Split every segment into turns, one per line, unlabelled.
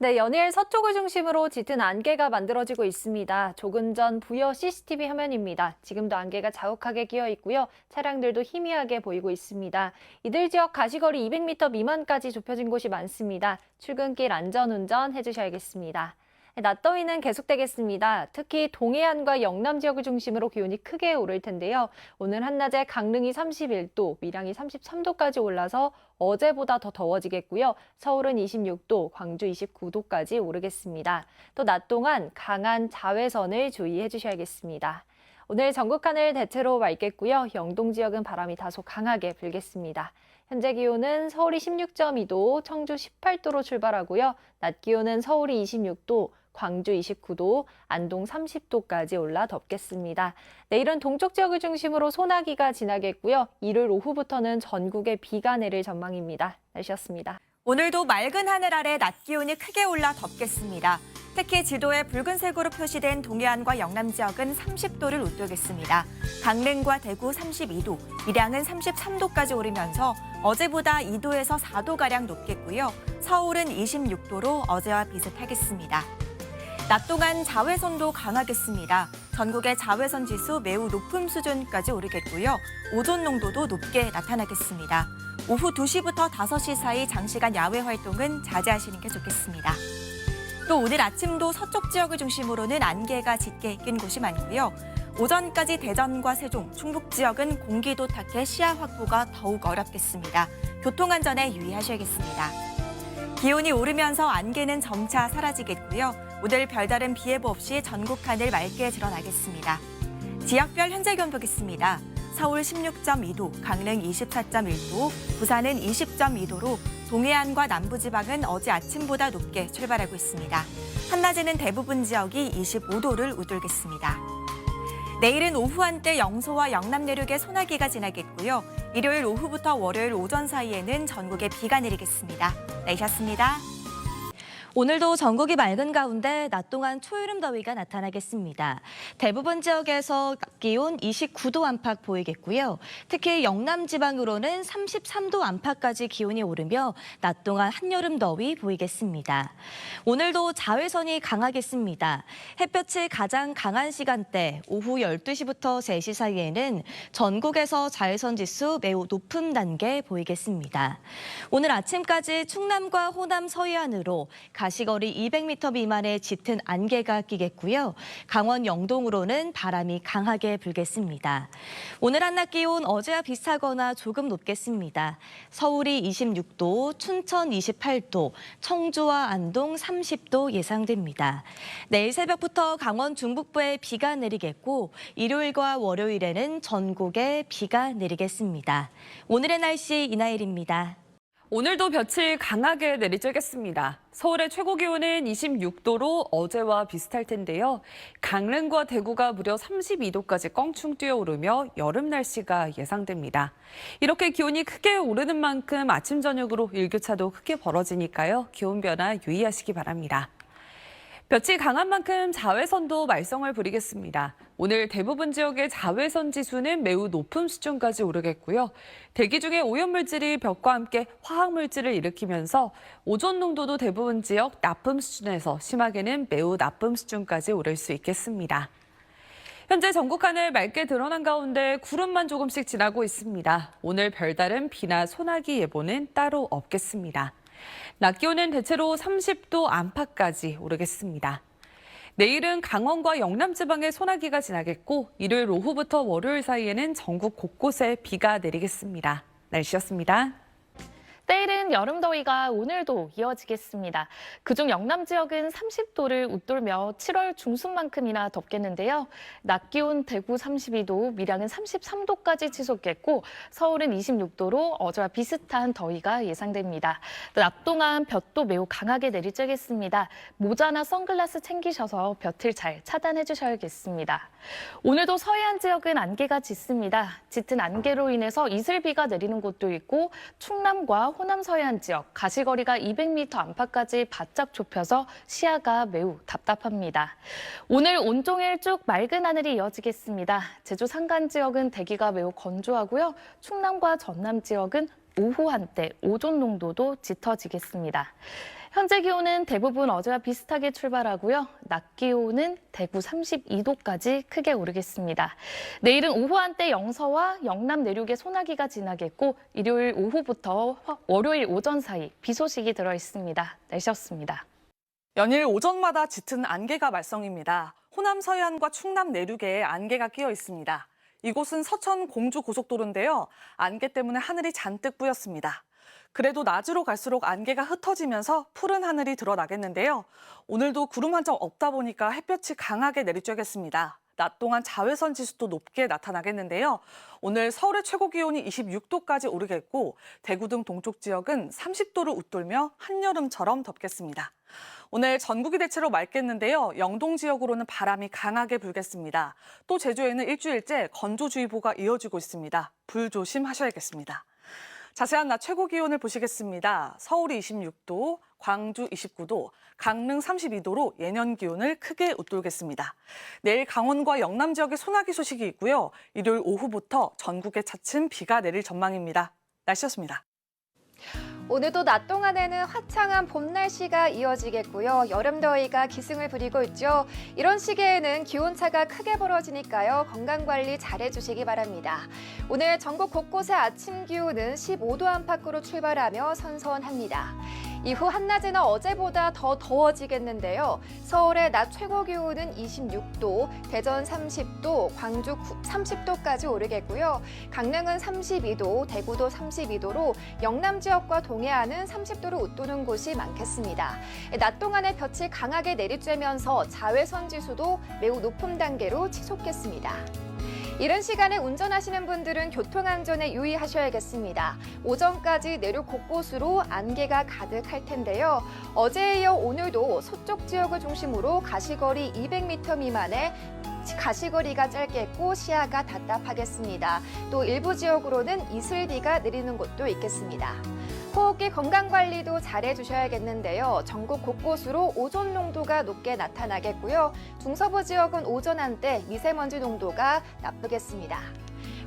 네, 연일 서쪽을 중심으로 짙은 안개가 만들어지고 있습니다. 조금 전 부여 CCTV 화면입니다. 지금도 안개가 자욱하게 끼어 있고요. 차량들도 희미하게 보이고 있습니다. 이들 지역 가시거리 200m 미만까지 좁혀진 곳이 많습니다. 출근길 안전운전 해주셔야겠습니다. 낮 더위는 계속되겠습니다. 특히 동해안과 영남 지역을 중심으로 기온이 크게 오를 텐데요. 오늘 한낮에 강릉이 31도, 밀양이 33도까지 올라서 어제보다 더 더워지겠고요. 서울은 26도, 광주 29도까지 오르겠습니다. 또 낮 동안 강한 자외선을 주의해 주셔야겠습니다. 오늘 전국 하늘 대체로 맑겠고요. 영동 지역은 바람이 다소 강하게 불겠습니다. 현재 기온은 서울이 16.2도, 청주 18도로 출발하고요. 낮 기온은 서울이 26도, 광주 29도, 안동 30도까지 올라 덥겠습니다. 내일은 동쪽 지역을 중심으로 소나기가 지나겠고요. 일요일 오후부터는 전국에 비가 내릴 전망입니다. 날씨였습니다.
오늘도 맑은 하늘 아래 낮 기온이 크게 올라 덥겠습니다. 특히 지도에 붉은색으로 표시된 동해안과 영남 지역은 30도를 웃돌겠습니다. 강릉과 대구 32도, 밀양은 33도까지 오르면서 어제보다 2도에서 4도가량 높겠고요. 서울은 26도로 어제와 비슷하겠습니다. 낮 동안 자외선도 강하겠습니다. 전국의 자외선 지수 매우 높은 수준까지 오르겠고요. 오존 농도도 높게 나타나겠습니다. 오후 2시부터 5시 사이 장시간 야외 활동은 자제하시는 게 좋겠습니다. 또 오늘 아침도 서쪽 지역을 중심으로는 안개가 짙게 낀 곳이 많고요. 오전까지 대전과 세종, 충북 지역은 공기도 탁해 시야 확보가 더욱 어렵겠습니다. 교통안전에 유의하셔야겠습니다. 기온이 오르면서 안개는 점차 사라지겠고요. 오늘 별다른 비 예보 없이 전국 하늘 맑게 드러나겠습니다. 지역별 현재 기온 보겠습니다. 서울 16.2도, 강릉 24.1도, 부산은 20.2도로 동해안과 남부지방은 어제 아침보다 높게 출발하고 있습니다. 한낮에는 대부분 지역이 25도를 웃돌겠습니다. 내일은 오후 한때 영서와 영남 내륙에 소나기가 지나겠고요. 일요일 오후부터 월요일 오전 사이에는 전국에 비가 내리겠습니다. 날씨였습니다.
오늘도 전국이 맑은 가운데 낮 동안 초여름 더위가 나타나겠습니다. 대부분 지역에서 기온 29도 안팎 보이겠고요. 특히 영남 지방으로는 33도 안팎까지 기온이 오르며 낮 동안 한여름 더위 보이겠습니다. 오늘도 자외선이 강하겠습니다. 햇볕이 가장 강한 시간대 오후 12시부터 3시 사이에는 전국에서 자외선 지수 매우 높은 단계 보이겠습니다. 오늘 아침까지 충남과 호남 서해안으로 가시거리 200m 미만의 짙은 안개가 끼겠고요. 강원 영동으로는 바람이 강하게 불겠습니다. 오늘 한낮 기온 어제와 비슷하거나 조금 높겠습니다. 서울이 26도, 춘천 28도, 청주와 안동 30도 예상됩니다. 내일 새벽부터 강원 중북부에 비가 내리겠고 일요일과 월요일에는 전국에 비가 내리겠습니다. 오늘의 날씨 이나일입니다.
오늘도 볕이 강하게 내리쬐겠습니다. 서울의 최고 기온은 26도로 어제와 비슷할 텐데요. 강릉과 대구가 무려 32도까지 껑충 뛰어오르며 여름 날씨가 예상됩니다. 이렇게 기온이 크게 오르는 만큼 아침 저녁으로 일교차도 크게 벌어지니까요. 기온 변화 유의하시기 바랍니다. 볕이 강한 만큼 자외선도 말썽을 부리겠습니다. 오늘 대부분 지역의 자외선 지수는 매우 높은 수준까지 오르겠고요. 대기 중에 오염물질이 볕과 함께 화학물질을 일으키면서 오존 농도도 대부분 지역 나쁨 수준에서 심하게는 매우 나쁨 수준까지 오를 수 있겠습니다. 현재 전국 하늘 맑게 드러난 가운데 구름만 조금씩 지나고 있습니다. 오늘 별다른 비나 소나기 예보는 따로 없겠습니다. 낮 기온은 대체로 30도 안팎까지 오르겠습니다. 내일은 강원과 영남 지방에 소나기가 지나겠고 일요일 오후부터 월요일 사이에는 전국 곳곳에 비가 내리겠습니다. 날씨였습니다.
때이른 여름 더위가 오늘도 이어지겠습니다. 그중 영남 지역은 30도를 웃돌며 7월 중순만큼이나 덥겠는데요. 낮 기온 대구 32도, 밀양은 33도까지 치솟겠고 서울은 26도로 어제와 비슷한 더위가 예상됩니다. 낮 동안 볕도 매우 강하게 내리쬐겠습니다. 모자나 선글라스 챙기셔서 볕을 잘 차단해 주셔야겠습니다. 오늘도 서해안 지역은 안개가 짙습니다. 짙은 안개로 인해서 이슬비가 내리는 곳도 있고 충남과 호남 서해안 지역 가시거리가 200m 안팎까지 바짝 좁혀서 시야가 매우 답답합니다. 오늘 온종일 쭉 맑은 하늘이 이어지겠습니다. 제주 산간 지역은 대기가 매우 건조하고요. 충남과 전남 지역은 오후 한때 오존 농도도 짙어지겠습니다. 현재 기온은 대부분 어제와 비슷하게 출발하고요. 낮 기온은 대구 32도까지 크게 오르겠습니다. 내일은 오후 한때 영서와 영남 내륙에 소나기가 지나겠고 일요일 오후부터 월요일 오전 사이 비 소식이 들어 있습니다. 날씨였습니다.
연일 오전마다 짙은 안개가 말썽입니다. 호남 서해안과 충남 내륙에 안개가 끼어 있습니다. 이곳은 서천 공주 고속도로인데요. 안개 때문에 하늘이 잔뜩 뿌였습니다. 그래도 낮으로 갈수록 안개가 흩어지면서 푸른 하늘이 드러나겠는데요. 오늘도 구름 한 점 없다 보니까 햇볕이 강하게 내리쬐겠습니다. 낮 동안 자외선 지수도 높게 나타나겠는데요. 오늘 서울의 최고 기온이 26도까지 오르겠고 대구 등 동쪽 지역은 30도를 웃돌며 한여름처럼 덥겠습니다. 오늘 전국이 대체로 맑겠는데요. 영동 지역으로는 바람이 강하게 불겠습니다. 또 제주에는 일주일째 건조주의보가 이어지고 있습니다. 불 조심하셔야겠습니다. 자세한 낮 최고 기온을 보시겠습니다. 서울이 26도, 광주 29도, 강릉 32도로 예년 기온을 크게 웃돌겠습니다. 내일 강원과 영남 지역에 소나기 소식이 있고요. 일요일 오후부터 전국에 차츰 비가 내릴 전망입니다. 날씨였습니다.
오늘도 낮 동안에는 화창한 봄 날씨가 이어지겠고요. 여름 더위가 기승을 부리고 있죠. 이런 시기에는 기온차가 크게 벌어지니까요. 건강관리 잘해주시기 바랍니다. 오늘 전국 곳곳의 아침 기온은 15도 안팎으로 출발하며 선선합니다. 이후 한낮에는 어제보다 더 더워지겠는데요. 서울의 낮 최고 기온은 26도, 대전 30도, 광주 30도까지 오르겠고요. 강릉은 32도, 대구도 32도로 영남 지역과 동해안은 30도를 웃도는 곳이 많겠습니다. 낮 동안에 볕이 강하게 내리쬐면서 자외선 지수도 매우 높은 단계로 치솟겠습니다. 이른 시간에 운전하시는 분들은 교통안전에 유의하셔야겠습니다. 오전까지 내륙 곳곳으로 안개가 가득할 텐데요. 어제에 이어 오늘도 서쪽 지역을 중심으로 가시거리 200m 미만의 가시거리가 짧겠고 시야가 답답하겠습니다. 또 일부 지역으로는 이슬비가 내리는 곳도 있겠습니다. 호흡기 건강관리도 잘해주셔야겠는데요. 전국 곳곳으로 오존 농도가 높게 나타나겠고요. 중서부 지역은 오전 한때 미세먼지 농도가 나쁘겠습니다.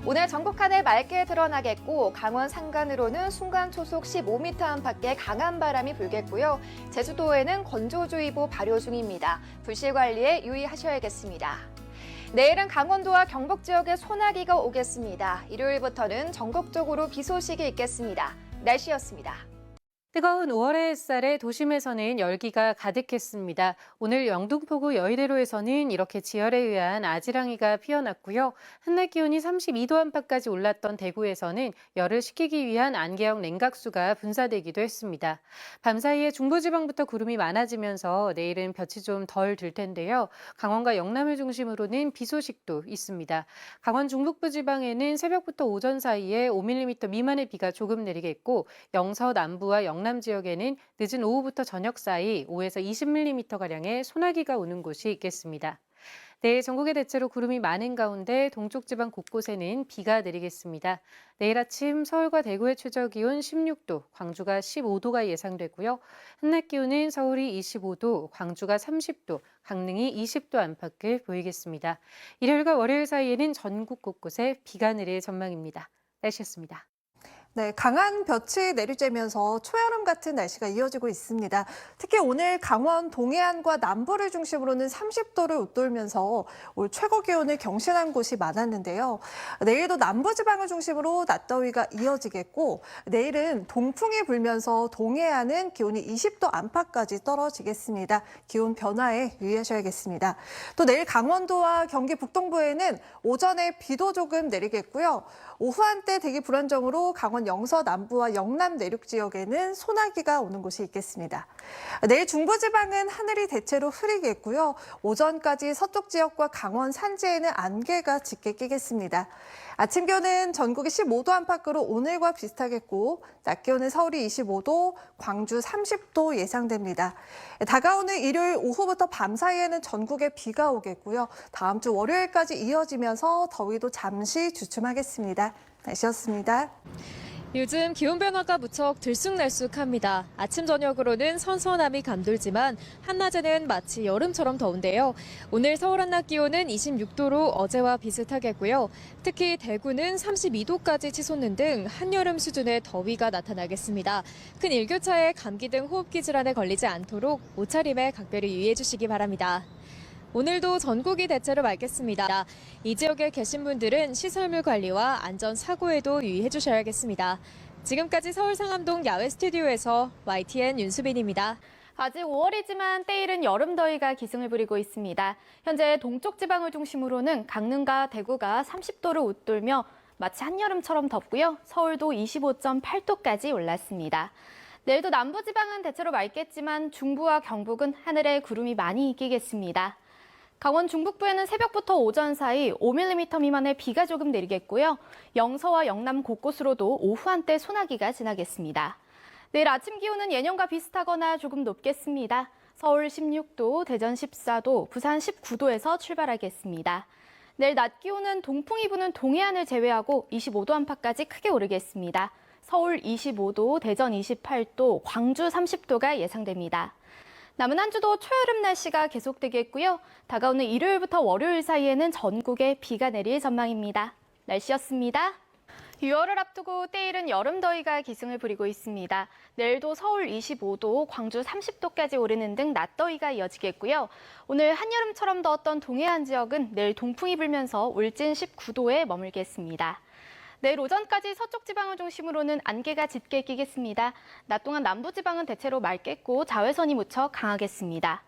오늘 전국 하늘 맑게 드러나겠고 강원 산간으로는 순간 초속 15m 안팎의 강한 바람이 불겠고요. 제주도에는 건조주의보 발효 중입니다. 불씨 관리에 유의하셔야겠습니다. 내일은 강원도와 경북 지역에 소나기가 오겠습니다. 일요일부터는 전국적으로 비 소식이 있겠습니다. 날씨였습니다.
뜨거운 5월의 햇살에 도심에서는 열기가 가득했습니다. 오늘 영등포구 여의대로에서는 이렇게 지열에 의한 아지랑이가 피어났고요. 한낮 기온이 32도 안팎까지 올랐던 대구에서는 열을 식히기 위한 안개형 냉각수가 분사되기도 했습니다. 밤사이에 중부지방부터 구름이 많아지면서 내일은 볕이 좀 덜 들 텐데요. 강원과 영남을 중심으로는 비 소식도 있습니다. 강원 중북부 지방에는 새벽부터 오전 사이에 5mm 미만의 비가 조금 내리겠고 영서 남부와 영남 지역에는 늦은 오후부터 저녁 사이 5에서 20mm가량의 소나기가 오는 곳이 있겠습니다. 내일 전국에 대체로 구름이 많은 가운데 동쪽 지방 곳곳에는 비가 내리겠습니다. 내일 아침 서울과 대구의 최저 기온 16도, 광주가 15도가 예상되고요. 한낮 기온은 서울이 25도, 광주가 30도, 강릉이 20도 안팎을 보이겠습니다. 일요일과 월요일 사이에는 전국 곳곳에 비가 내릴 전망입니다. 날씨였습니다.
네, 강한 볕이 내리쬐면서 초여름 같은 날씨가 이어지고 있습니다. 특히 오늘 강원 동해안과 남부를 중심으로는 30도를 웃돌면서 올 최고 기온을 경신한 곳이 많았는데요. 내일도 남부지방을 중심으로 낮더위가 이어지겠고 내일은 동풍이 불면서 동해안은 기온이 20도 안팎까지 떨어지겠습니다. 기온 변화에 유의하셔야겠습니다. 또 내일 강원도와 경기 북동부에는 오전에 비도 조금 내리겠고요. 오후 한때 대기 불안정으로 강원 영서 남부와 영남 내륙 지역에는 소나기가 오는 곳이 있겠습니다. 내일 중부지방은 하늘이 대체로 흐리겠고요. 오전까지 서쪽 지역과 강원 산지에는 안개가 짙게 끼겠습니다. 아침 기온은 전국이 15도 안팎으로 오늘과 비슷하겠고 낮 기온은 서울이 25도, 광주 30도 예상됩니다. 다가오는 일요일 오후부터 밤 사이에는 전국에 비가 오겠고요. 다음 주 월요일까지 이어지면서 더위도 잠시 주춤하겠습니다. 날씨였습니다.
요즘 기온 변화가 무척 들쑥날쑥합니다. 아침 저녁으로는 선선함이 감돌지만 한낮에는 마치 여름처럼 더운데요. 오늘 서울 한낮 기온은 26도로 어제와 비슷하겠고요. 특히 대구는 32도까지 치솟는 등 한여름 수준의 더위가 나타나겠습니다. 큰 일교차에 감기 등 호흡기 질환에 걸리지 않도록 옷차림에 각별히 유의해 주시기 바랍니다. 오늘도 전국이 대체로 맑겠습니다. 이 지역에 계신 분들은 시설물 관리와 안전 사고에도 유의해 주셔야겠습니다. 지금까지 서울 상암동 야외 스튜디오에서 YTN 윤수빈입니다.
아직 5월이지만 때이른 여름 더위가 기승을 부리고 있습니다. 현재 동쪽 지방을 중심으로는 강릉과 대구가 30도를 웃돌며 마치 한여름처럼 덥고요. 서울도 25.8도까지 올랐습니다. 내일도 남부지방은 대체로 맑겠지만 중부와 경북은 하늘에 구름이 많이 끼겠습니다. 강원 중북부에는 새벽부터 오전 사이 5mm 미만의 비가 조금 내리겠고요. 영서와 영남 곳곳으로도 오후 한때 소나기가 지나겠습니다. 내일 아침 기온은 예년과 비슷하거나 조금 높겠습니다. 서울 16도, 대전 14도, 부산 19도에서 출발하겠습니다. 내일 낮 기온은 동풍이 부는 동해안을 제외하고 25도 안팎까지 크게 오르겠습니다. 서울 25도, 대전 28도, 광주 30도가 예상됩니다. 남은 한 주도 초여름 날씨가 계속되겠고요. 다가오는 일요일부터 월요일 사이에는 전국에 비가 내릴 전망입니다. 날씨였습니다. 6월을 앞두고 때이른 여름 더위가 기승을 부리고 있습니다. 내일도 서울 25도, 광주 30도까지 오르는 등 낮더위가 이어지겠고요. 오늘 한여름처럼 더웠던 동해안 지역은 내일 동풍이 불면서 울진 19도에 머물겠습니다. 내일 오전까지 서쪽 지방을 중심으로는 안개가 짙게 끼겠습니다. 낮 동안 남부 지방은 대체로 맑겠고 자외선이 무척 강하겠습니다.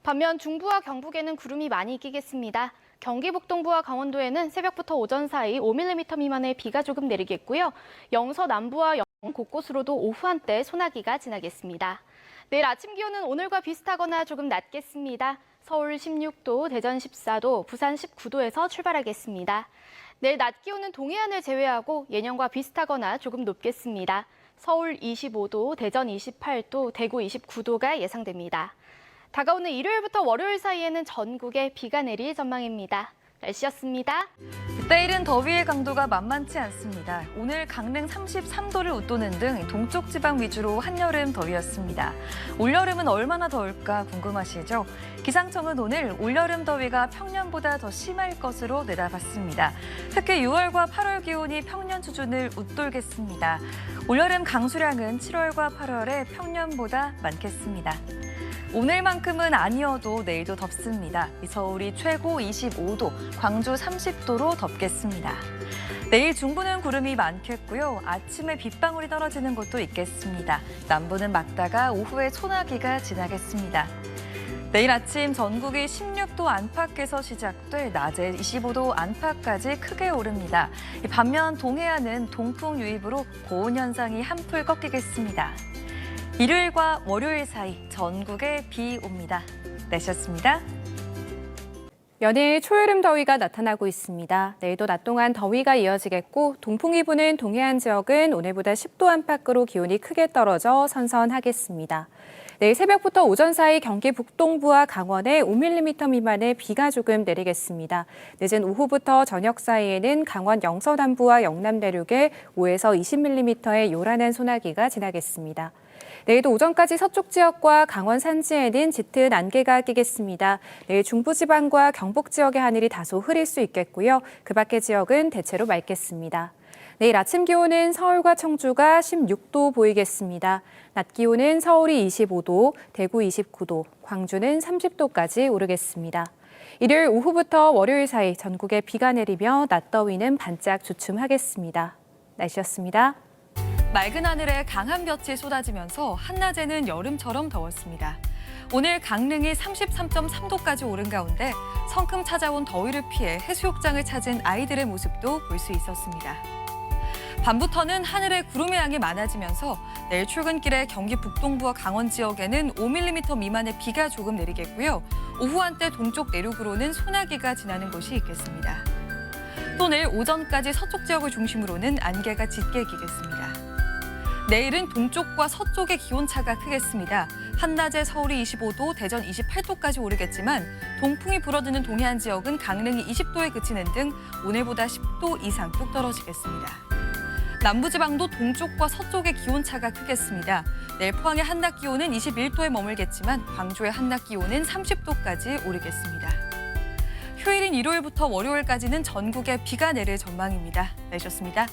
반면 중부와 경북에는 구름이 많이 끼겠습니다. 경기 북동부와 강원도에는 새벽부터 오전 사이 5mm 미만의 비가 조금 내리겠고요. 영서 남부와 영남 곳곳으로도 오후 한때 소나기가 지나겠습니다. 내일 아침 기온은 오늘과 비슷하거나 조금 낮겠습니다. 서울 16도, 대전 14도, 부산 19도에서 출발하겠습니다. 내일 낮 기온은 동해안을 제외하고 예년과 비슷하거나 조금 높겠습니다. 서울 25도, 대전 28도, 대구 29도가 예상됩니다. 다가오는 일요일부터 월요일 사이에는 전국에 비가 내릴 전망입니다. 날씨였습니다.
때이른 더위의 강도가 만만치 않습니다. 오늘 강릉 33도를 웃도는 등 동쪽 지방 위주로 한여름 더위였습니다. 올여름은 얼마나 더울까 궁금하시죠? 기상청은 오늘 올여름 더위가 평년보다 더 심할 것으로 내다봤습니다. 특히 6월과 8월 기온이 평년 수준을 웃돌겠습니다. 올여름 강수량은 7월과 8월에 평년보다 많겠습니다. 오늘만큼은 아니어도 내일도 덥습니다. 서울이 최고 25도, 광주 30도로 덥겠습니다. 내일 중부는 구름이 많겠고요. 아침에 빗방울이 떨어지는 곳도 있겠습니다. 남부는 맑다가 오후에 소나기가 지나겠습니다. 내일 아침 전국이 16도 안팎에서 시작돼 낮에 25도 안팎까지 크게 오릅니다. 반면 동해안은 동풍 유입으로 고온 현상이 한풀 꺾이겠습니다. 일요일과 월요일 사이 전국에 비 옵니다. 날씨였습니다.
연일 초여름 더위가 나타나고 있습니다. 내일도 낮 동안 더위가 이어지겠고 동풍이 부는 동해안 지역은 오늘보다 10도 안팎으로 기온이 크게 떨어져 선선하겠습니다. 내일 새벽부터 오전 사이 경기 북동부와 강원에 5mm 미만의 비가 조금 내리겠습니다. 늦은 오후부터 저녁 사이에는 강원 영서 남부와 영남 내륙에 5에서 20mm의 요란한 소나기가 지나겠습니다. 내일도 오전까지 서쪽 지역과 강원 산지에는 짙은 안개가 끼겠습니다. 내일 중부지방과 경북 지역의 하늘이 다소 흐릴 수 있겠고요. 그 밖의 지역은 대체로 맑겠습니다. 내일 아침 기온은 서울과 청주가 16도 보이겠습니다. 낮 기온은 서울이 25도, 대구 29도, 광주는 30도까지 오르겠습니다. 일요일 오후부터 월요일 사이 전국에 비가 내리며 낮더위는 반짝 주춤하겠습니다. 날씨였습니다.
맑은 하늘에 강한 볕이 쏟아지면서 한낮에는 여름처럼 더웠습니다. 오늘 강릉이 33.3도까지 오른 가운데 성큼 찾아온 더위를 피해 해수욕장을 찾은 아이들의 모습도 볼 수 있었습니다. 밤부터는 하늘에 구름의 양이 많아지면서 내일 출근길에 경기 북동부와 강원 지역에는 5mm 미만의 비가 조금 내리겠고요. 오후 한때 동쪽 내륙으로는 소나기가 지나는 곳이 있겠습니다. 또 내일 오전까지 서쪽 지역을 중심으로는 안개가 짙게 끼겠습니다. 내일은 동쪽과 서쪽의 기온차가 크겠습니다. 한낮에 서울이 25도, 대전 28도까지 오르겠지만 동풍이 불어드는 동해안 지역은 강릉이 20도에 그치는 등 오늘보다 10도 이상 뚝 떨어지겠습니다.
남부지방도 동쪽과 서쪽의 기온차가 크겠습니다. 내일 포항의 한낮 기온은 21도에 머물겠지만 광주의 한낮 기온은 30도까지 오르겠습니다. 휴일인 일요일부터 월요일까지는 전국에 비가 내릴 전망입니다. 날씨였습니다.